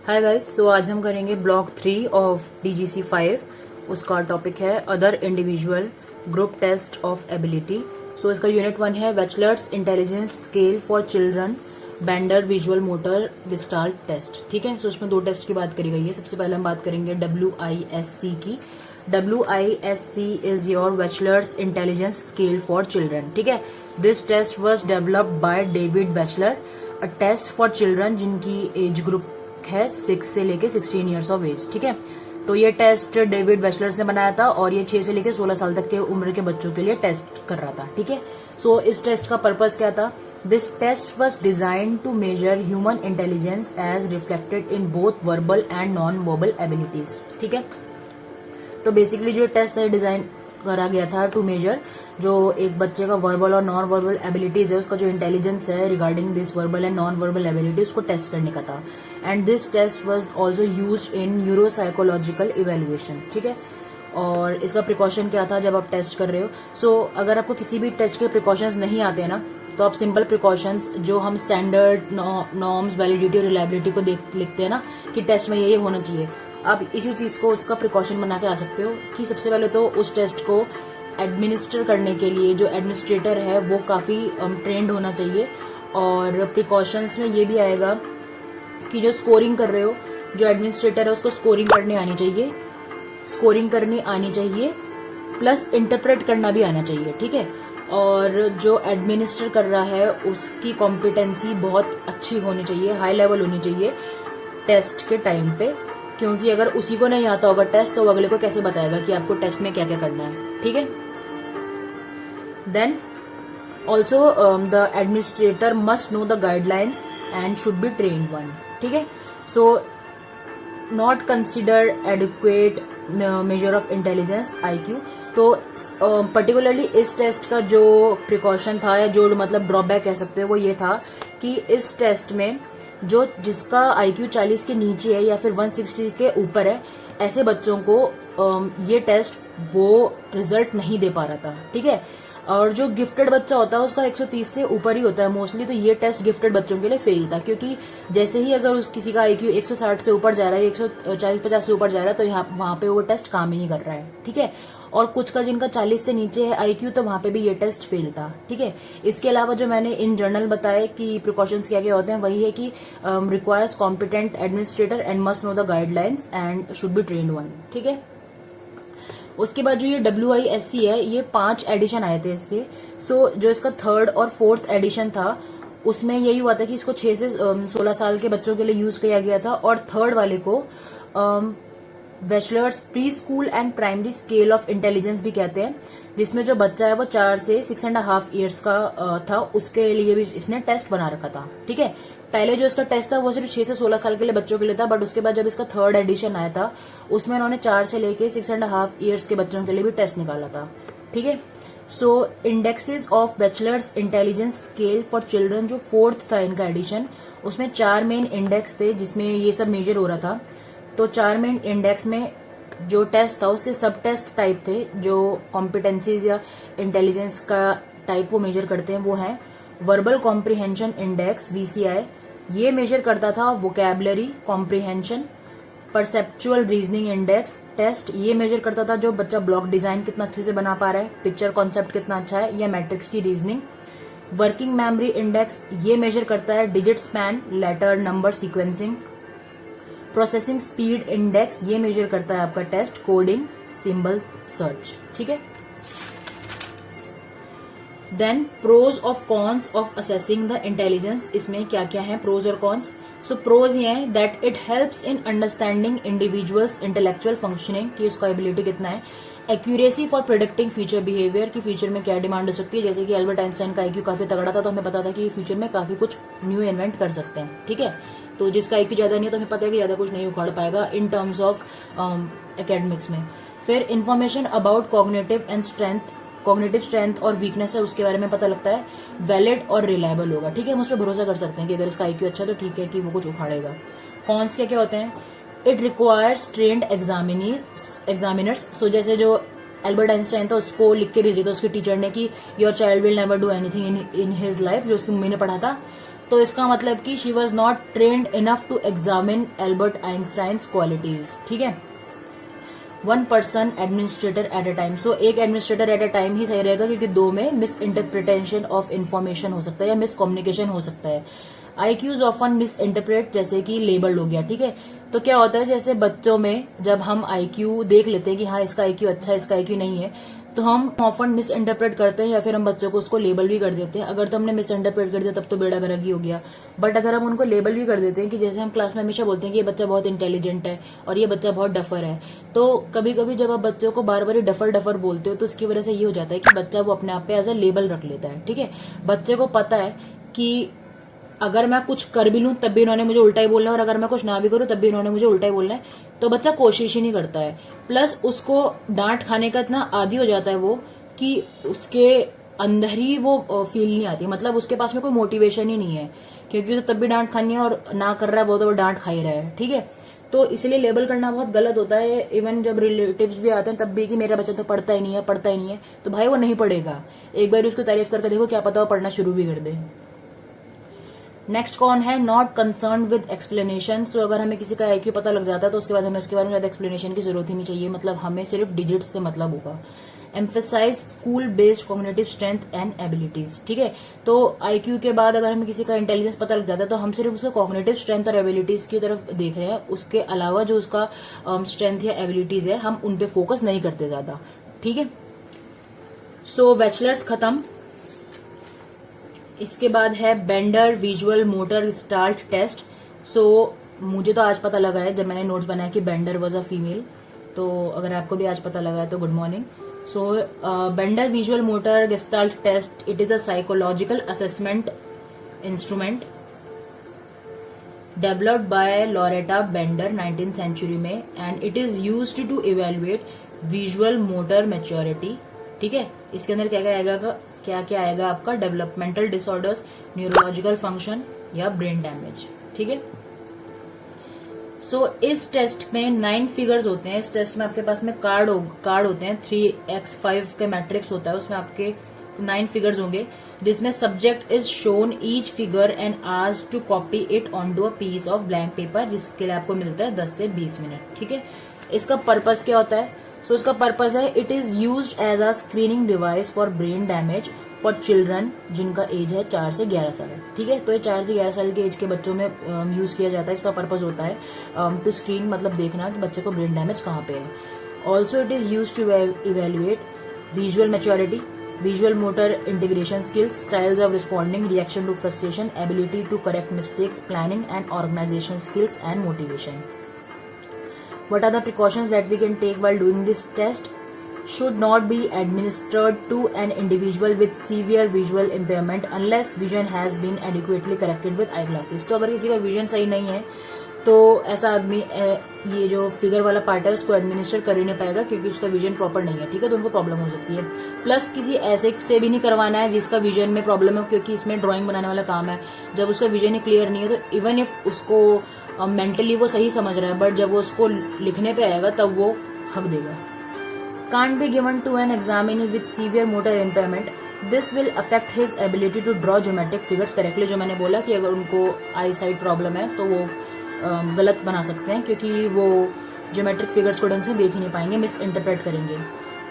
Hi guys, सो आज हम करेंगे ब्लॉक 3 ऑफ DGC 5। उसका टॉपिक है other individual group test of ability. So इसका यूनिट 1 है Wechsler's intelligence scale for children Bender visual motor gestalt test. ठीक है, सो उसमें 2 टेस्ट की बात करी गई है। सबसे पहले हम बात करेंगे WISC की। WISC is your Wechsler's intelligence scale for children. ठीक है, this test was developed by David Wechsler, a test for children जिनकी एज ग्रुप है 6 से लेके 16 ईयर्स ऑफ एज। ठीक है, तो ये टेस्ट डेविड बैचलर्स ने बनाया था और ये 6 से लेके 16 साल तक के उम्र के बच्चों के लिए टेस्ट कर रहा था। ठीक है, सो इस टेस्ट का पर्पस क्या था? This test was design to measure human intelligence as reflected in both verbal and non verbal abilities. ठीक है, तो बेसिकली जो टेस्ट है डिजाइन करा गया था टू मेजर जो एक बच्चे का वर्बल और नॉन वर्बल एबिलिटीज है, उसका जो इंटेलिजेंस है regarding this verbal and non verbal ability, उसको टेस्ट करने का था। And this test was also used in neuropsychological evaluation. ठीक है, और इसका प्रिकॉशन क्या था जब आप टेस्ट कर रहे हो? सो अगर आपको किसी भी टेस्ट के प्रिकॉशंस नहीं आते हैं ना, तो आप सिंपल प्रिकॉशंस जो हम स्टैंडर्ड नॉर्म्स वैलिडिटी और रिलायबिलिटी को लिखते हैं ना कि टेस्ट में ये होना चाहिए, आप इसी चीज को उसका प्रिकॉशन बना के आ सकते हो कि सबसे पहले तो उस टेस्ट को एडमिनिस्टर करने के लिए जो एडमिनिस्ट्रेटर है वो काफी ट्रेंड होना चाहिए। और प्रिकॉशंस में ये भी आएगा कि जो स्कोरिंग कर रहे हो, जो एडमिनिस्ट्रेटर है उसको स्कोरिंग करनी आनी चाहिए प्लस इंटरप्रेट करना भी आना चाहिए। ठीक है, और जो एडमिनिस्टर कर रहा है उसकी कॉम्पिटेंसी बहुत अच्छी होनी चाहिए, हाई लेवल होनी चाहिए टेस्ट के टाइम पे, क्योंकि अगर उसी को नहीं आता होगा टेस्ट तो अगले को कैसे बताएगा कि आपको टेस्ट में क्या क्या करना है। ठीक है, then also the administrator must know the guidelines and should be trained one. ठीक है, so not consider adequate measure of intelligence IQ। तो पर्टिकुलरली इस टेस्ट का जो प्रिकॉशन था या जो मतलब ड्रॉबैक कह सकते हैं वो ये था कि इस टेस्ट में जो जिसका IQ 40 के नीचे है या फिर 160 के ऊपर है, ऐसे बच्चों को ये टेस्ट वो रिजल्ट नहीं दे पा रहा था। ठीक है, और जो गिफ्टेड बच्चा होता है उसका 130 से ऊपर ही होता है मोस्टली, तो ये टेस्ट गिफ्टेड बच्चों के लिए फेल था, क्योंकि जैसे ही अगर किसी का IQ 160 से ऊपर जा रहा है, 140-50 से ऊपर जा रहा है, तो यहाँ वहां पे वो टेस्ट काम ही नहीं कर रहा है। ठीक है, और कुछ का जिनका 40 से नीचे है IQ, तो वहां पे भी ये टेस्ट फेल था। ठीक है, इसके अलावा जो मैंने इन जर्नल बताए कि प्रिकॉशंस क्या क्या होते हैं, वही है कि requires competent administrator and must know the guidelines and should be trained one. ठीक है, उसके बाद जो ये WISC है, ये 5 एडिशन आए थे इसके। सो जो इसका 3rd और 4th एडिशन था उसमें यही हुआ था कि इसको 6 से 16 साल के बच्चों के लिए यूज किया गया था, और 3rd वाले को bachelors pre school and primary scale of intelligence भी कहते हैं, जिसमें जो बच्चा है वो 4 से 6.5 ईयर्स का था, उसके लिए भी इसने टेस्ट बना रखा था। ठीक है, पहले जो इसका टेस्ट था वो सिर्फ 6 से 16 साल के लिए बच्चों के लिए था, बट उसके बाद जब इसका 3rd एडिशन आया था उसमें उन्होंने 4 से लेके 6.5 ईयर्स के बच्चों के लिए भी टेस्ट निकाला था। ठीक है, so indexes of Wechsler's intelligence scale for children जो 4th था इनका एडिशन, उसमें 4 मेन इंडेक्स थे जिसमें ये सब मेजर हो रहा था। तो 4 मेन इंडेक्स में जो टेस्ट था उसके सब टेस्ट टाइप थे जो कॉम्पिटेंसीज या इंटेलिजेंस का टाइप वो मेजर करते हैं, वो है वर्बल कॉम्प्रिहेंशन इंडेक्स VCI, ये मेजर करता था vocabulary comprehension. Perceptual reasoning index test, ये मेजर करता था जो बच्चा ब्लॉक डिजाइन कितना अच्छे से बना पा रहा है, पिक्चर कॉन्सेप्ट कितना अच्छा है, या मैट्रिक्स की रीजनिंग। वर्किंग मेमोरी इंडेक्स, ये मेजर करता है digit span, letter number sequencing. Processing speed index, ये मेजर करता है आपका टेस्ट कोडिंग सिंबल सर्च। ठीक है, then pros of cons of assessing the intelligence, इसमें क्या क्या है प्रोज और कॉन्स? सो प्रोज ये है that it helps in understanding individuals intellectual functioning, कि उसका एबिलिटी कितना है। Accuracy for predicting future behaviour, की फ्यूचर में क्या डिमांड हो सकती है, जैसे कि एल्बर्ट आइंस्टाइन का IQ काफी तगड़ा था तो हमें पता था कि फ्यूचर में काफी कुछ न्यू इन्वेंट कर सकते हैं। ठीक है, तो जिसका IQ ज्यादा नहीं है तो हमें पता है कि ज्यादा कुछ नहीं उखाड़ पाएगा इन टर्म्स ऑफ एकेडमिक्स में। फिर इंफॉर्मेशन अबाउट कॉग्निटिव स्ट्रेंथ और वीकनेस है, उसके बारे में पता लगता है। वैलिड और रिलायबल होगा। ठीक है, हम उस पर भरोसा कर सकते हैं कि अगर इसका IQ अच्छा है तो ठीक है कि वो कुछ उखाड़ेगा। कॉन्स क्या क्या होते हैं? It requires trained examiners. So जैसे जो एल्बर्ट आइंस्टाइन था उसको लिख के भेजा था उसके टीचर ने कि your child will never do anything in his life, जो उसकी मम्मी ने पढ़ा था, तो इसका मतलब कि she was not trained enough to examine Albert Einstein qualities, ठीक है। One person administrator at a time, so एक एडमिनिस्ट्रेटर एट अ टाइम ही सही रहेगा, क्योंकि दो में मिस इंटरप्रिटेशन ऑफ इन्फॉर्मेशन हो सकता है या मिस कम्युनिकेशन हो सकता है। आईक्यूज ऑफन मिस इंटरप्रेट, जैसे कि लेबल्ड हो गया, ठीक है। तो क्या होता है, जैसे बच्चों में जब हम आईक्यू देख लेते हैं कि हाँ इसका आईक्यू अच्छा है, इसका आईक्यू नहीं है, तो हम ऑफन मिस इंटरप्रेट करते हैं या फिर हम बच्चों को उसको लेबल भी कर देते हैं। अगर तो हमने मिस इंटरप्रेट कर दिया तब तो बेड़ा गर्क ही हो गया। बट अगर हम उनको लेबल भी कर देते हैं, कि जैसे हम क्लास में हमेशा बोलते हैं कि ये बच्चा बहुत इंटेलिजेंट है और ये बच्चा बहुत डफर है, तो कभी कभी जब आप बच्चों को बार बार डफर डफर बोलते हो तो इसकी वजह से ये हो जाता है कि बच्चा वो अपने आप पे एज अ लेबल रख लेता है, ठीक है। बच्चे को पता है कि अगर मैं कुछ कर भी लूं तब भी इन्होंने मुझे उल्टा ही बोलना है, और अगर मैं कुछ ना भी करूं तब भी इन्होंने मुझे उल्टा ही बोलना है, तो बच्चा कोशिश ही नहीं करता है। प्लस उसको डांट खाने का इतना आदी हो जाता है वो, कि उसके अंदर ही वो फील नहीं आती, मतलब उसके पास में कोई मोटिवेशन ही नहीं है, क्योंकि उसे तब भी डांट खानी है और ना कर रहा है वो तो वो डांट खा ही रहा है, ठीक है। तो इसलिए लेबल करना बहुत गलत होता है। इवन जब रिलेटिव्स भी आते हैं तब भी कि मेरा बच्चा तो पढ़ता ही नहीं है, पढ़ता ही नहीं है, तो भाई वो नहीं पढ़ेगा। एक बार उसको तारीफ करके देखो, क्या पता वो पढ़ना शुरू भी कर दे। नेक्स्ट कौन है, नॉट कंसर्न विद एक्सप्लेनेशन। सो अगर हमें किसी का आईक्यू पता लग जाता है तो उसके बाद हमें उसके बारे में ज्यादा एक्सप्लेनेशन की जरूरत ही नहीं चाहिए, मतलब हमें सिर्फ डिजिट्स से मतलब होगा। Emphasize school based cognitive strength and abilities, ठीक है। तो आईक्यू के बाद अगर हमें किसी का इंटेलिजेंस पता लग जाता है तो हम सिर्फ उसका कॉग्निटिव स्ट्रेंथ और एबिलिटीज की तरफ देख रहे हैं, उसके अलावा जो उसका स्ट्रेंथ या एबिलिटीज है हम उन पे फोकस नहीं करते ज्यादा, ठीक है। सो बैचलर्स खत्म। इसके बाद है Bender visual motor gestalt test. So मुझे तो आज पता लगा है जब मैंने नोट्स बनाया कि बेंडर वाज अ फीमेल, तो अगर आपको भी आज पता लगा है तो good morning. So Bender visual motor gestalt test, it is a psychological assessment instrument developed by Loretta Bender 19th century में, and it is used to evaluate visual motor maturity, ठीक है। इसके अंदर क्या क्या आएगा आपका, डेवलपमेंटल डिसऑर्डर्स, न्यूरोलॉजिकल फंक्शन या ब्रेन डैमेज, ठीक है। सो इस टेस्ट में 9 फिगर्स होते हैं। इस टेस्ट में आपके पास में कार्ड होते हैं, 3x5 के मैट्रिक्स होता है, उसमें आपके 9 फिगर्स होंगे, जिसमें subject is shown each figure and asked to copy it on to a piece of blank paper, जिसके लिए आपको मिलता है 10 से 20 मिनट, ठीक है। इसका पर्पस क्या होता है, सो इसका पर्पस है, it is used as a screening device for brain damage for children जिनका एज है 4 से 11 साल, ठीक है। तो ये 4 से 11 साल के एज के बच्चों में यूज किया जाता है। इसका पर्पस होता है टू स्क्रीन, मतलब देखना कि बच्चे को ब्रेन डैमेज कहाँ पे है। Also it is use to evaluate visual maturity, visual motor integration skills, styles of responding, reaction to frustration, ability to correct mistakes, planning and organization skills and motivation. What are the precautions that we can take while doing this test? Should not be administered to an individual with severe visual impairment unless vision has been adequately corrected with eyeglasses. तो अगर किसी का vision सही नहीं है तो ऐसा आदमी ये जो फिगर वाला पार्ट है उसको एडमिनिस्टर कर ही नहीं पाएगा, क्योंकि उसका विजन प्रॉपर नहीं है, ठीक है। तो उनको प्रॉब्लम हो सकती है। प्लस किसी ऐसे से भी नहीं करवाना है जिसका विजन में प्रॉब्लम है, क्योंकि इसमें ड्राइंग बनाने वाला काम है। जब उसका विजन ही क्लियर नहीं है तो इवन इफ उसको मेंटली वो सही समझ रहा है, बट जब वो उसको लिखने पे आएगा तब वो हक देगा। Can't be given to an examinee with severe motor impairment, this will affect his ability to draw geometric figures correctly. जो मैंने बोला कि अगर उनको आई साइट प्रॉब्लम है तो वो गलत बना सकते हैं, क्योंकि वो ज्योमेट्रिक फिगर्स को ढंग से देख ही नहीं पाएंगे, मिस इंटरप्रेट करेंगे।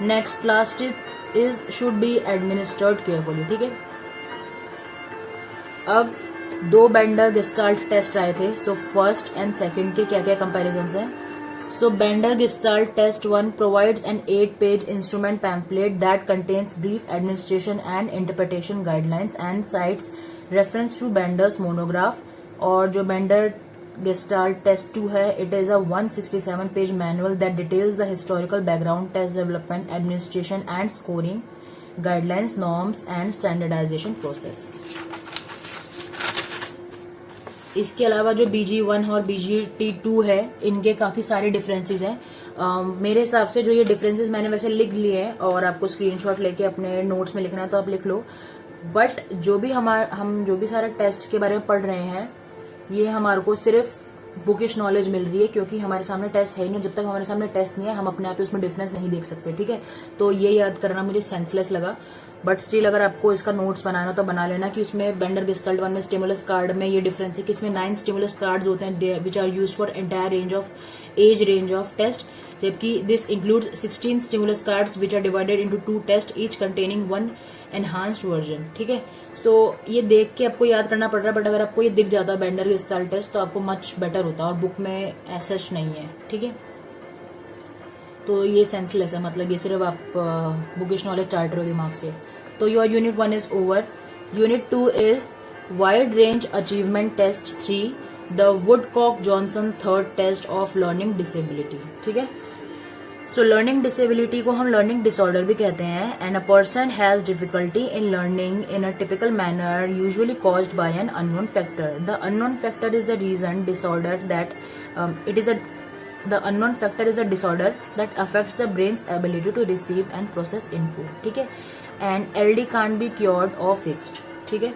Next last is should be administered carefully, ठीक है। अब 2 बेंडर गेस्टाल्ट टेस्ट आए थे, सो फर्स्ट एंड सेकंड के क्या क्या कंपैरिजंस हैं। So Bender Gestalt Test 1 provides an 8-page instrument pamphlet that contains brief administration and interpretation guidelines and cites reference to Bender's monograph. और जो Bender Gestalt Test 2 है, it is a 167-page manual that details the historical background, test development, administration and scoring guidelines, norms and standardization process. इसके अलावा जो BG1 और BGT2 है, इनके काफी सारे डिफरेंसेस हैं। मेरे हिसाब से जो ये डिफरेंसेस मैंने वैसे लिख लिए हैं, और आपको स्क्रीनशॉट लेके अपने नोट्स में लिखना है तो आप लिख लो। बट जो भी हम जो भी सारा टेस्ट के बारे में पढ़ रहे हैं, ये हमारे को सिर्फ बुकिश नॉलेज मिल रही है, क्योंकि हमारे सामने टेस्ट है ही नहीं। जब तक हमारे सामने टेस्ट नहीं है हम अपने आप ही उसमें डिफरेंस नहीं देख सकते, ठीक है। तो ये याद करना मुझे सेंसलेस लगा, बट स्टिल अगर आपको इसका नोट्स बनाना तो बना लेना कि उसमें बेंडर गेस्टाल्ट 1 में स्टिमुलस कार्ड में ये डिफरेंस है कि इसमें 9 स्टिमुलस कार्ड्स होते हैं which are used for entire age range of test, जबकि this includes 16 stimulus cards which are divided into 2 test each containing 1 enhanced version, ठीक है। सो ये देख के आपको याद करना पड़ रहा है, बट अगर आपको ये दिख जाता है बेंडर गेस्टाल्ट टेस्ट तो आपको मच बेटर होता है, और बुक में ऐसा नहीं है, ठीक है। तो ये सेंसलेस है, मतलब ये सिर्फ आप बुकिश नॉलेज चाट रहे हो दिमाग से। तो your unit 1 is over. Unit 2 is wide range achievement test 3, the Woodcock Johnson third test of learning disability, ठीक है। सो लर्निंग डिसेबिलिटी को हम लर्निंग डिसऑर्डर भी कहते हैं, and a person has difficulty in learning in a typical manner usually caused by an unknown factor. The unknown factor is the reason disorder that the unknown factor is a disorder that affects the brain's ability to receive and process info, ठीक है। and LD can't be cured or fixed, ठीक है।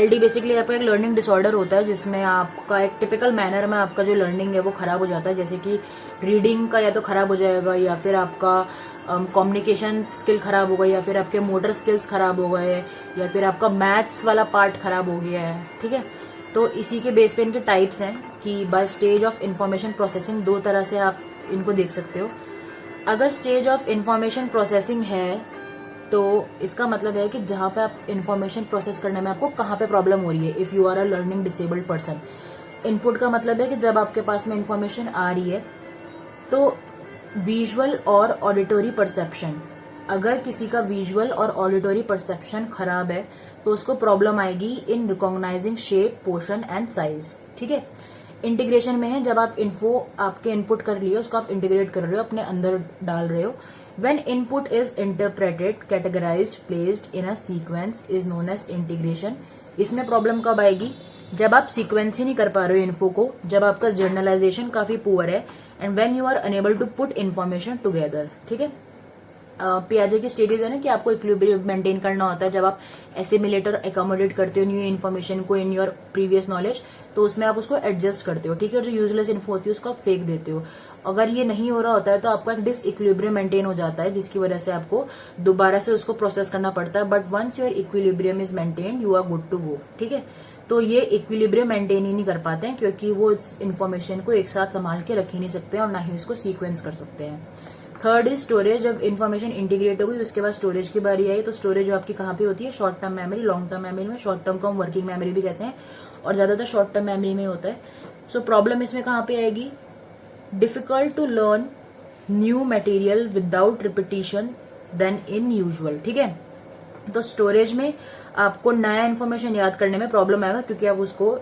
LD basically आपका एक learning disorder होता है जिसमें आपका एक टिपिकल मैनर में आपका जो लर्निंग है वो खराब हो जाता है, जैसे कि रीडिंग का या तो खराब हो जाएगा, या फिर आपका कम्युनिकेशन स्किल खराब हो गई, या फिर आपके मोटर स्किल्स खराब हो गए, या फिर आपका मैथ्स वाला पार्ट खराब हो गया है, ठीक है। तो इसी के बेस पे इनके टाइप्स हैं कि by stage of information processing, 2 तरह से आप इनको देख सकते हो। अगर स्टेज ऑफ इंफॉर्मेशन प्रोसेसिंग है तो इसका मतलब है कि जहां पे आप इंफॉर्मेशन प्रोसेस करने में आपको कहाँ पे प्रॉब्लम हो रही है, if you are a learning disabled person. Input का मतलब है कि जब आपके पास में इंफॉर्मेशन आ रही है तो विजुअल और ऑडिटरी परसेप्शन, अगर किसी का विजुअल और ऑडिटरी परसेप्शन खराब है तो उसको प्रॉब्लम आएगी in recognising shape, portion and size, ठीक है। इंटीग्रेशन में है, जब आप इन्फो आपके इनपुट कर लिए उसको आप इंटीग्रेट कर रहे हो, अपने अंदर डाल रहे हो। When input is interpreted, categorized, placed in a sequence is known as integration. इसमें प्रॉब्लम कब आएगी? जब आप सीक्वेंस ही नहीं कर पा रहे हो इन्फो को, जब आपका जर्नलाइजेशन काफी पुअर है, and when you are unable to put information together, ठीक है। पियाजे की स्टेजेस है ना कि आपको इक्विलिब्रियम मेंटेन करना होता है। जब आप एसिमिलेटर एकोमोडेट करते हो न्यू इन्फॉर्मेशन को इन योर प्रीवियस नॉलेज, तो उसमें आप उसको एडजस्ट करते हो, ठीक है। जो यूजलेस इन्फो होती है उसको आप फेंक देते हो। अगर ये नहीं हो रहा होता है तो आपका एक डिसइक्विलिब्रियम मेंटेन हो जाता है, जिसकी वजह से आपको दोबारा से उसको प्रोसेस करना पड़ता है। But once your equilibrium is maintain, you are good to go, ठीक है। तो ये इक्विलिब्रियम मेंटेन ही नहीं कर पाते हैं, क्योंकि वो इस इन्फॉर्मेशन को एक साथ संभाल के रख ही नहीं सकते और ना ही उसको सीक्वेंस कर सकते हैं। Third is storage. जब इन्फॉर्मेशन इंटीग्रेट होगी उसके बाद स्टोरेज की बारी आई, तो स्टोरेज आपकी कहाँ पे होती है? Short term memory, long term memory में। शॉर्ट टर्म को हम वर्किंग मेमोरी भी कहते हैं, और ज्यादातर शॉर्ट टर्म मेमोरी में होता है। सो प्रॉब्लम इसमें कहाँ पे आएगी? Difficult to learn new material without repetition then in usual, ठीक है। तो स्टोरेज में आपको नया इन्फॉर्मेशन याद करने में प्रॉब्लम आएगा, क्योंकि आप उसको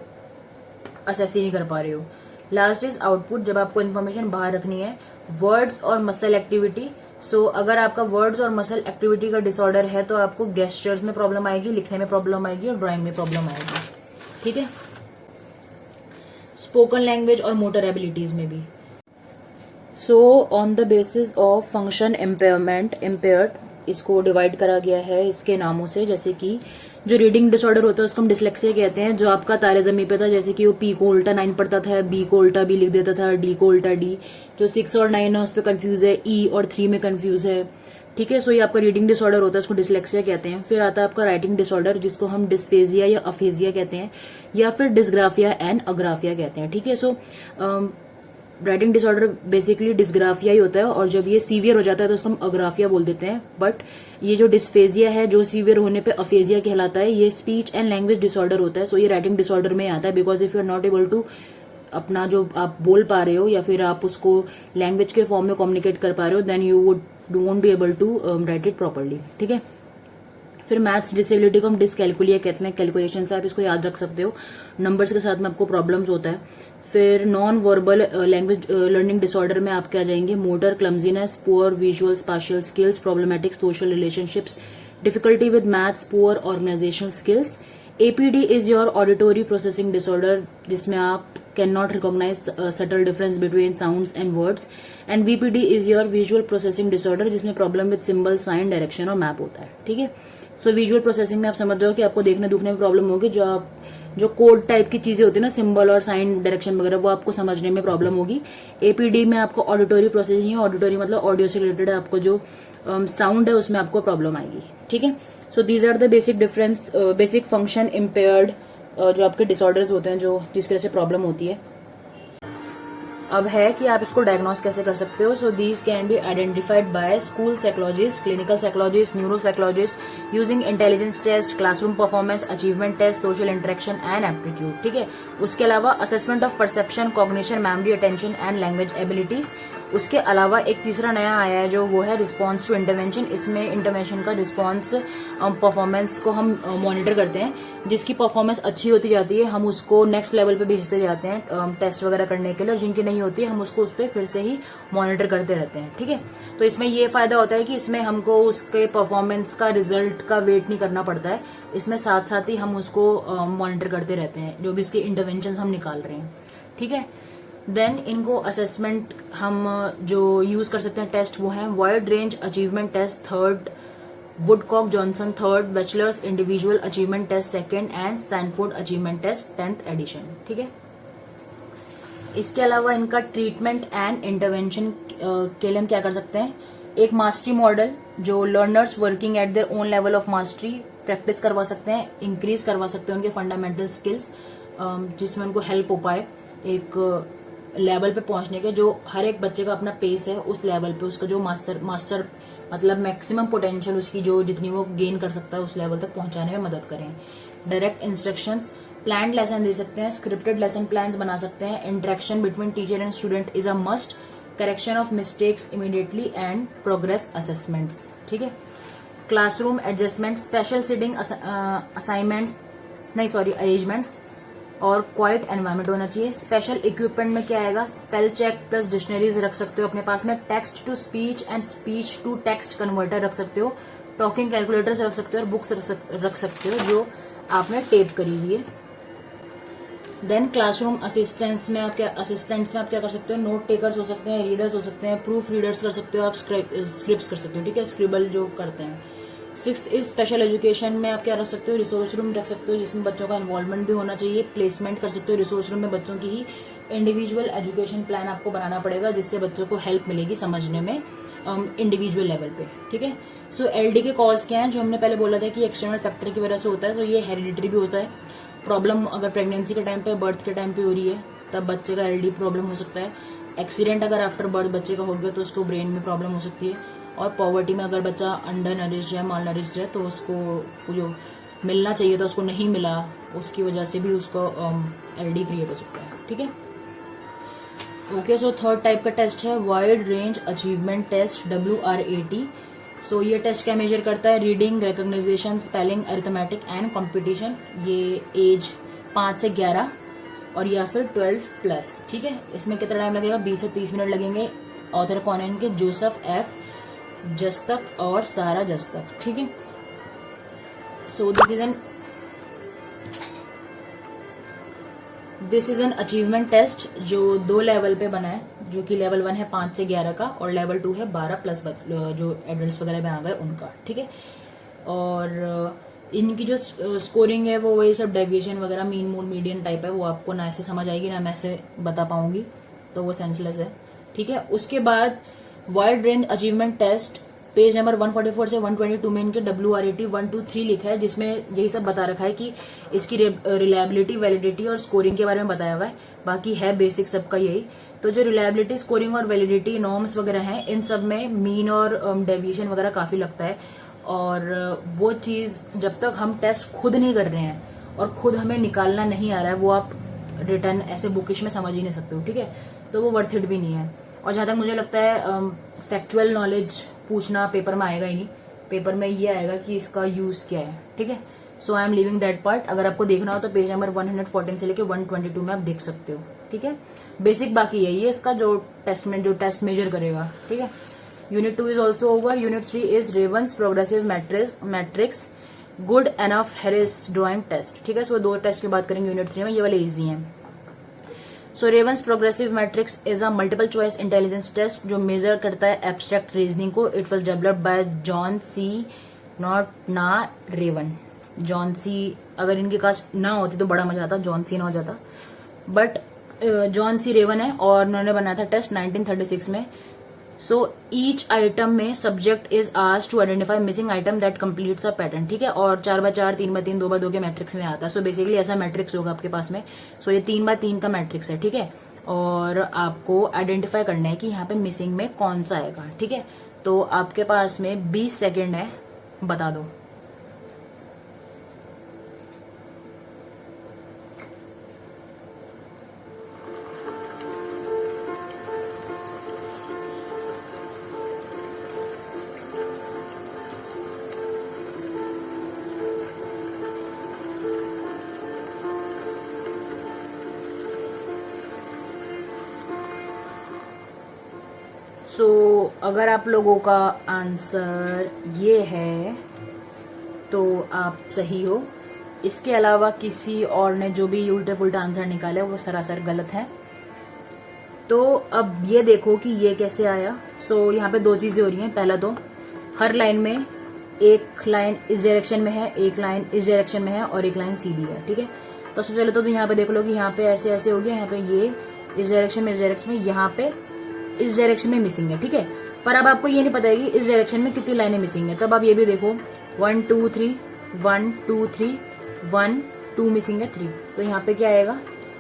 असेस ही नहीं कर पा रहे हो। Last is output. जब आपको इन्फॉर्मेशन बाहर रखनी है, वर्ड्स और मसल एक्टिविटी। सो अगर आपका वर्ड्स और मसल एक्टिविटी का डिसऑर्डर है तो आपको गेस्चर्स में प्रॉब्लम आएगी, लिखने में प्रॉब्लम आएगी और ड्राइंग में प्रॉब्लम आएगी, ठीक है। स्पोकन लैंग्वेज और मोटर एबिलिटीज में भी। So on the basis of function impaired इसको डिवाइड करा गया है इसके नामों से, जैसे कि जो रीडिंग डिसऑर्डर होता है उसको हम डिसलेक्सिया कहते हैं। जो आपका तारे जमी पे था, जैसे कि वो पी को उल्टा 9 पढ़ता था, बी को उल्टा बी लिख देता था, डी को उल्टा डी। जो 6 और 9 है उस पर कंफ्यूज है, ई और 3 में कंफ्यूज है, ठीक है। सो ये आपका रीडिंग डिसऑर्डर होता है, उसको डिसलेक्सिया कहते हैं। फिर आता है आपका राइटिंग डिसऑर्डर, जिसको हम डिस्फेजिया या अफेजिया कहते हैं, या फिर डिस्ग्राफिया एंड अग्राफिया कहते हैं, ठीक है। So writing disorder basically dysgraphia ही होता है, और जब ये सीवियर हो जाता है तो उसको हम अग्राफिया बोल देते हैं। बट ये जो डिस्फेजिया है, जो सीवियर होने पे अफेजिया कहलाता है, ये स्पीच एंड लैंग्वेज डिसऑर्डर होता है। सो ये राइटिंग डिसऑर्डर में आता है, because if you are not able to अपना जो आप बोल पा रहे हो या फिर आप उसको लैंग्वेज के फॉर्म में कम्युनिकेट कर पा रहे हो, then you won't be able to write it properly, ठीक है। फिर मैथ्स डिसेबिलिटी को हम डिसकैलकुलिया कहते हैं। कैलकुलेशन से आप इसको याद रख सकते हो, नंबर्स के साथ में आपको प्रॉब्लम्स होता है। फिर non verbal language learning disorder में आप क्या जाएंगे? Motor clumsiness, poor visual spatial skills, problematic social relationships, difficulty with maths, poor organisational skills. APD is your auditory processing disorder, जिसमें आप can not recognise subtle difference between sounds and words. And VPD is your visual processing disorder, जिसमें problem with symbol, sign, direction और map होता है, ठीक है। So visual processing में आप समझ जाओ कि आपको देखने दुखने में प्रॉब्लम होगी, जो आप जो कोड टाइप की चीजें होती है ना, सिंबल और साइन डायरेक्शन वगैरह, वो आपको समझने में प्रॉब्लम होगी। एपीडी में आपको ऑडिटोरी प्रोसेसिंग, ऑडिटोरी मतलब ऑडियो से रिलेटेड आपको जो साउंड है उसमें आपको प्रॉब्लम आएगी। ठीक है, so these are the basic difference, basic function impaired जो आपके डिसऑर्डर्स होते हैं जो जिसकी वजह से प्रॉब्लम होती है। अब है कि आप इसको डायग्नोस कैसे कर सकते हो। So these can be identified by school psychologist, clinical psychologist, neuro psychologist using intelligence test, classroom performance, achievement test, social interaction and aptitude. ठीक है, उसके अलावा assessment of perception, cognition, memory, attention and language abilities. उसके अलावा एक तीसरा नया आया है जो वो है रिस्पॉन्स टू इंटरवेंशन। इसमें इंटरवेंशन का रिस्पॉन्स परफॉर्मेंस को हम मॉनिटर करते हैं, जिसकी परफॉर्मेंस अच्छी होती जाती है हम उसको नेक्स्ट लेवल पे भेजते जाते हैं टेस्ट वगैरह करने के लिए, और जिनकी नहीं होती है हम उसको उस पर फिर से ही मॉनिटर करते रहते हैं। ठीक है, तो इसमें ये फायदा होता है कि इसमें हमको उसके परफॉर्मेंस का रिजल्ट का वेट नहीं करना पड़ता है, इसमें साथ साथ ही हम उसको मॉनिटर करते रहते हैं जो भी इसके इंटरवेंशन हम निकाल रहे हैं। ठीक है, देन इनको असेसमेंट हम जो यूज कर सकते हैं टेस्ट वो है wide range achievement test third, Woodcock Johnson third, Wechsler's individual achievement test second and Stanford achievement test 10th edition. ठीक है, इसके अलावा इनका ट्रीटमेंट एंड इंटरवेंशन के लिए हम क्या कर सकते हैं, एक मास्टरी मॉडल जो learners working at their own level of mastery practice करवा सकते हैं, इंक्रीज करवा सकते हैं उनके फंडामेंटल स्किल्स, जिसमें उनको हेल्प हो पाए एक लेवल पे पहुंचने के, जो हर एक बच्चे का अपना पेस है उस लेवल पे उसका जो मास्टर मतलब मैक्सिमम पोटेंशियल उसकी जो जितनी वो गेन कर सकता है उस लेवल तक पहुंचाने में मदद करें। डायरेक्ट इंस्ट्रक्शंस, प्लान्ड लेसन दे सकते हैं, स्क्रिप्टेड लेसन प्लान्स बना सकते हैं, interaction between teacher and student is a must, correction of mistakes immediately and progress assessments. ठीक है, classroom adjustment, special seating assignment arrangements और क्वाइट एनवायरमेंट होना चाहिए। स्पेशल इक्विपमेंट में क्या आएगा, स्पेल चेक प्लस डिक्शनरीज रख सकते हो अपने पास में, text to speech and speech to text converter रख सकते हो, टॉकिंग कैलकुलेटर्स रख सकते हो और बुक्स रख सकते हो जो आपने टेप करी हुई है। देन क्लासरूम असिस्टेंट्स में आप क्या कर सकते हो, नोट टेकर्स हो सकते हैं, रीडर्स हो सकते हैं, प्रूफ रीडर्स कर सकते हो, आप स्क्रिप्ट्स कर सकते हो। ठीक है, स्क्रिबल जो करते हैं। 6th इज स्पेशल एजुकेशन में आप क्या रख सकते हो, रिसोर्स रूम रख सकते हो जिसमें बच्चों का इन्वॉल्वमेंट भी होना चाहिए, प्लेसमेंट कर सकते हो रिसोर्स रूम में बच्चों की ही इंडिविजुअल एजुकेशन प्लान आपको बनाना पड़ेगा जिससे बच्चों को हेल्प मिलेगी समझने में इंडिविजुअल लेवल पे। ठीक है, सो एलडी के कॉज क्या है, जो हमने पहले बोला था कि एक्सटर्नल फैक्टर की वजह से होता है, तो ये हेरिडिटरी भी होता है। प्रॉब्लम अगर प्रेगनेंसी के टाइम पे, बर्थ के टाइम पे हो रही है तब बच्चे का एलडी प्रॉब्लम हो सकता है। एक्सीडेंट अगर आफ्टर बर्थ बच्चे का हो गया तो उसको ब्रेन में प्रॉब्लम हो सकती है। और पॉवर्टी में अगर बच्चा अंडर नरिश्ड है, माल नरिश्ड है, तो उसको जो मिलना चाहिए था उसको नहीं मिला, उसकी वजह से भी उसको एलडी क्रिएट हो सकता है। ठीक है, ओके, सो थर्ड टाइप का टेस्ट है wide range achievement test WRAT। So ये टेस्ट क्या मेजर करता है, reading, recognization, spelling, arithmetic and competition. ये एज 5 से 11 और या फिर 12+। ठीक है, इसमें कितना टाइम लगेगा, 20 से 30 मिनट लगेंगे। ऑथर कौन है इनके, जोसेफ F जस्तक और सारा जस्तक। ठीक है, so this is an achievement test जो 2 लेवल पे बना है, जो कि लेवल 1 है 5 से 11 का और लेवल 2 है 12+ जो एडल्ट वगैरह में आ गए उनका। ठीक है, और इनकी जो स्कोरिंग है वो वही सब डेविएशन वगैरह, मीन मून मीडियन टाइप है, वो आपको ना ऐसे समझ आएगी ना मैं ऐसे बता पाऊंगी, तो वो सेंसलेस है। ठीक है, उसके बाद wide range achievement test page number 144 से 122 में इनके WRAT 1, 2, 3 लिखा है, जिसमें यही सब बता रखा है कि इसकी रिलायबिलिटी, वैलिडिटी और स्कोरिंग के बारे में बताया हुआ है। बाकी है बेसिक सबका यही। तो जो रिलायबिलिटी, स्कोरिंग और वैलिडिटी नॉर्म्स वगैरह हैं, इन सब में मीन और डेविएशन वगैरह काफी लगता है, और वो चीज जब तक हम टेस्ट खुद नहीं कर रहे हैं और खुद हमें निकालना नहीं आ रहा है, वो आप रिटर्न ऐसे बुकिश में समझ ही नहीं सकते हो। ठीक है, तो वो वर्थ इट भी नहीं है। और जहां तक मुझे लगता है फैक्चुअल नॉलेज पूछना पेपर में आएगा ही नहीं, पेपर में ये आएगा कि इसका यूज क्या है। ठीक है, so I am living that part. अगर आपको देखना हो तो पेज नंबर 114 से लेके 122 में आप देख सकते हो। ठीक है, बेसिक बाकी यही है इसका जो टेस्ट मेजर करेगा। ठीक है, unit 2 is also over. Unit 3 is Raven's progressive matrix Goodenough Harris drawing test. ठीक है, सो 2 टेस्ट की बात करेंगे यूनिट 3 में, ये वाले इजी हैं। So Raven's progressive matrices is a multiple choice intelligence test जो मेजर करता है एब्स्ट्रैक्ट रीजनिंग को। It was developed by John C. Raven. John C, अगर इनकी कास्ट ना होती तो बड़ा मजा आता, जॉन सी ना हो जाता, बट जॉन सी रेवन है और उन्होंने बनाया था टेस्ट 1936 में. सो ईच आइटम में subject is asked to identify missing item that completes a pattern. ठीक है, और 4x4, 3x3, 2x2 के मैट्रिक्स में आता है. सो बेसिकली ऐसा मैट्रिक्स होगा आपके पास में. सो ये 3x3 का मैट्रिक्स है. ठीक है, और आपको आइडेंटिफाई करना है कि यहाँ पे मिसिंग में कौन सा आएगा. ठीक है, तो आपके पास में 20 सेकेंड है, बता दो. सो अगर आप लोगों का आंसर ये है तो आप सही हो. इसके अलावा किसी और ने जो भी उल्टे पुल्टा आंसर निकाले वो सरासर गलत है. तो अब ये देखो कि ये कैसे आया. सो यहाँ पे दो चीजें हो रही हैं. पहला तो हर लाइन में एक लाइन इस डायरेक्शन में है, एक लाइन इस डायरेक्शन में है और एक लाइन सीधी है. ठीक है, तो सबसे पहले तो यहाँ पे देख लो कि यहाँ पे ऐसे ऐसे हो गया. यहाँ पे ये इस डायरेक्शन में, इस डायरेक्शन में, यहाँ पे इस डायरेक्शन में मिसिंग है. ठीक है, पर अब आपको ये नहीं पता है कि इस डायरेक्शन में कितनी लाइनें मिसिंग है. तब आप ये भी देखो 1 2 3 1 2 3 1 2 मिसिंग है 3. तो यहाँ पे क्या आएगा,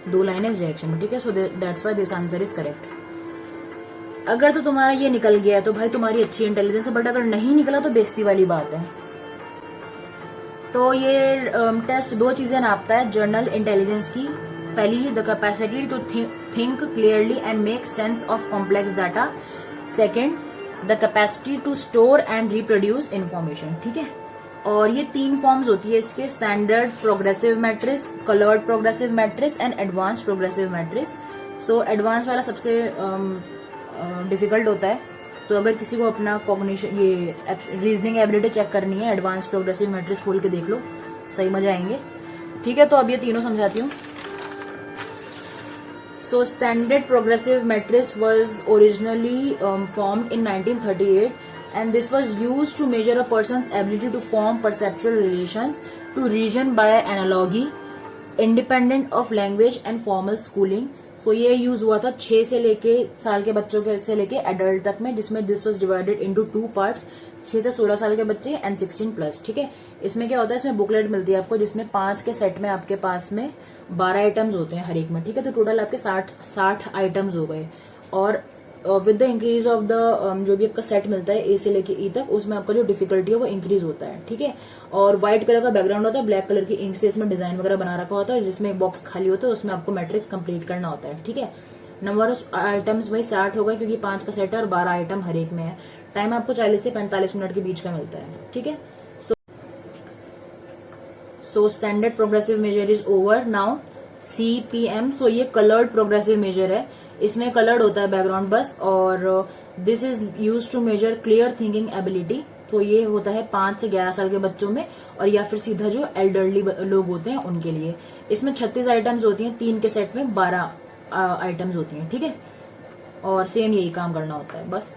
2 लाइनें इस डायरेक्शन में. ठीक है, so that's why this answer is correct. अगर तो तुम्हारा ये निकल गया तो भाई तुम्हारी अच्छी इंटेलिजेंस है, बट अगर नहीं निकला तो बेइज्जती वाली बात है. तो ये टेस्ट दो चीजें नापता है जर्नल इंटेलिजेंस की. पहली, the capacity to think clearly and make sense of complex data. Second, the capacity to store and reproduce information. ठीक है, और ये 3 फॉर्म्स होती है इसके, standard progressive matrix, coloured progressive matrix and advance progressive matrix. So advance वाला सबसे difficult होता है. तो अगर किसी को अपना कॉग्निशन, ये रीजनिंग एबिलिटी चेक करनी है, एडवांस प्रोग्रेसिव मैट्रिक्स खोल के देख लो, सही मजा आएंगे. ठीक है, तो अब ये तीनों समझाती हूँ. So standard progressive matrix was originally formed in 1938, and this was used to measure a person's ability to form perceptual relations to reason by analogy, independent of language and formal schooling. So ये use हुआ था 6 से लेके साल के बच्चों के से लेके एडल्ट तक में, जिसमें this was divided into 2 parts, 6 से 16 साल के बच्चे एंड 16+. ठीक है, इसमें क्या होता है, इसमें बुकलेट मिलती है आपको, जिसमें 5 के सेट में आपके पास में 12 आइटम्स होते हैं हर एक में. ठीक है, तो टोटल आपके 60 आइटम्स हो गए. और with the increase of the जो भी आपका सेट मिलता है ए से लेके ई तक, उसमें आपका जो डिफिकल्टी है वो इंक्रीज होता है. ठीक है, और व्हाइट कलर का बैकग्राउंड होता है, ब्लैक कलर की इंक से इसमें डिजाइन वगैरह बना रखा होता है, जिसमें एक बॉक्स खाली होता है, उसमें आपको मैट्रिक्स कंप्लीट करना होता है. ठीक है, नंबर ऑफ आइटम्स वही 60 हो गए, क्योंकि 5 का सेट है और 12 आइटम हर एक में है. टाइम आपको 40 से 45 मिनट के बीच का मिलता है. ठीक है, so standard progressive measure is over. Now CPM. So ये कलर्ड प्रोग्रेसिव मेजर है, इसमें कलर्ड होता है बैकग्राउंड बस, और this is use to measure clear thinking ability. तो ये होता है 5 से 11 साल के बच्चों में, और या फिर सीधा जो एल्डरली लोग होते हैं उनके लिए. इसमें 36 आइटम्स होती हैं, 3 के सेट में 12 आइटम्स होती हैं. ठीक है, और सेम यही काम करना होता है बस.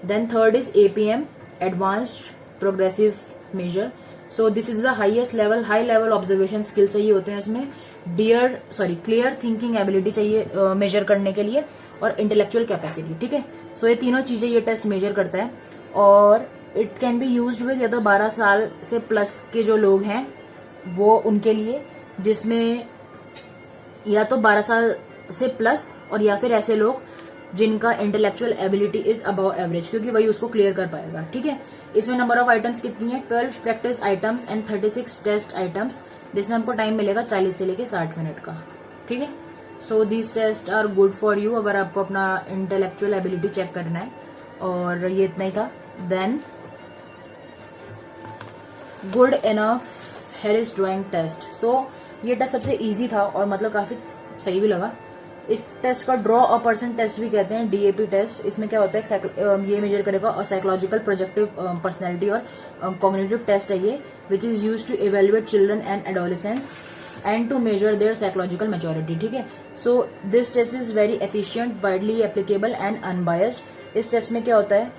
Then third is APM, advanced progressive measure. So this is the highest level, high level observation skill चाहिए होते हैं इसमें. क्लियर थिंकिंग एबिलिटी चाहिए मेजर करने के लिए, और इंटेलेक्चुअल कैपेसिटी. ठीक है, सो ये तीनों चीजें ये टेस्ट मेजर करता है, और it can be used with या तो 12 साल से प्लस के जो लोग हैं वो उनके लिए, जिसमें या तो 12 साल से प्लस, और या फिर ऐसे लोग जिनका intellectual ability is above average, क्योंकि वही उसको क्लियर कर पाएगा. ठीक है, इसमें नंबर ऑफ आइटम्स कितनी है, 12 practice items and 36 test items, जिसमें हमको टाइम मिलेगा 40 से लेके 60 मिनट का. ठीक है, so these test are good for you अगर आपको अपना इंटेलेक्चुअल एबिलिटी चेक करना है. और ये इतना ही था. Then good enough Harris drawing test. So ये टेस्ट सबसे इजी था और मतलब काफी सही भी लगा. इस टेस्ट का ड्रॉ अ पर्सन टेस्ट भी कहते हैं, DAP टेस्ट. इसमें क्या होता है, ये मेजर करेगा और साइकोलॉजिकल प्रोजेक्टिव पर्सनैलिटी और कॉग्निटिव टेस्ट है ये, which is use to evaluate children and adolescents and to measure their psychological maturity. ठीक है, so this test is very efficient, widely applicable and unbiased. इस टेस्ट में क्या होता है,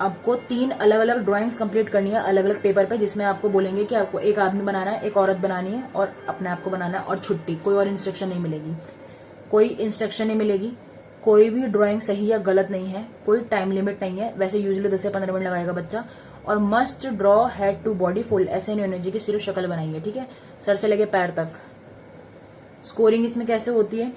आपको 3 अलग अलग ड्राइंग्स कंप्लीट करनी है अलग अलग पेपर पे, जिसमें आपको बोलेंगे कि आपको एक आदमी बनाना है, एक औरत बनानी है और अपने आप को बनाना है, और छुट्टी। कोई और इंस्ट्रक्शन नहीं मिलेगी, कोई इंस्ट्रक्शन नहीं मिलेगी। कोई भी ड्राइंग सही या गलत नहीं है, कोई टाइम लिमिट नहीं है। वैसे यूजुअली 10 से 15 मिनट लगाएगा बच्चा। और must draw head to body full, ऐसे नहीं होना चाहिए कि सिर्फ शक्ल बनाइए, ठीक है, सर से लेके पैर तक। स्कोरिंग इसमें कैसे होती है?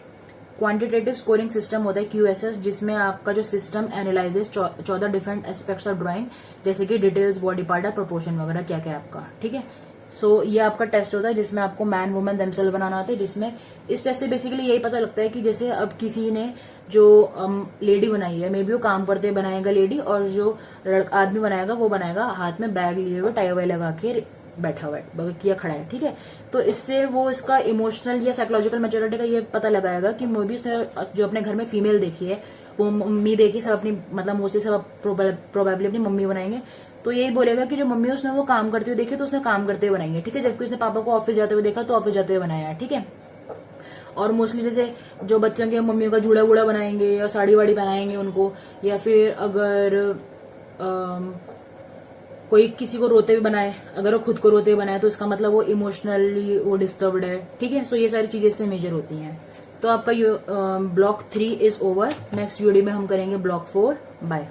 क्वांटिटेटिव स्कोरिंग सिस्टम होता है QSS, जिसमें आपका जो system analyses 14 different aspects of drawing, जैसे कि डिटेल्स, बॉडी पार्ट और प्रोपोर्शन वगैरह क्या क्या आपका, ठीक है। सो ये आपका टेस्ट होता है जिसमें आपको मैन वुमेन देमसेल्फ बनाना होता है, जिसमें इस टेस्ट से बेसिकली यही पता लगता है कि जैसे अब किसी ने जो लेडी बनाई है, मे बी वो काम करते बनाएगा लेडी, और जो आदमी बनाएगा वो बनाएगा हाथ में बैग लिए हुए, टाई वाई लगा के बैठा हुआ है, किया खड़ा है, ठीक है। तो इससे वो इसका इमोशनल या साइकोलॉजिकल मैच्योरिटी का ये पता लगाएगा कि मे बी उसने जो अपने घर में फीमेल देखी है, वो मम्मी देखी, सब अपनी मतलब मोस्टली सब प्रोबेबली अपनी मम्मी बनाएंगे, तो यही बोलेगा कि जो मम्मी उसने वो काम करते हुए देखी तो उसने काम करते हुए बनाई है, ठीक है। जबकि उसने पापा को ऑफिस जाते हुए देखा तो ऑफिस जाते हुए बनाया है, ठीक है। और मोस्टली जैसे जो बच्चों के मम्मियों का जूड़ा वूड़ा बनाएंगे या साड़ी वाड़ी बनाएंगे उनको, या फिर अगर कोई किसी को रोते हुए बनाए, अगर वो खुद को रोते हुए बनाए तो इसका मतलब वो इमोशनली वो डिस्टर्ब्ड है, ठीक है। सो ये सारी चीजें इससे मेजर होती हैं। तो आपका block 3 is over. Next video में हम करेंगे ब्लॉक 4। बाय।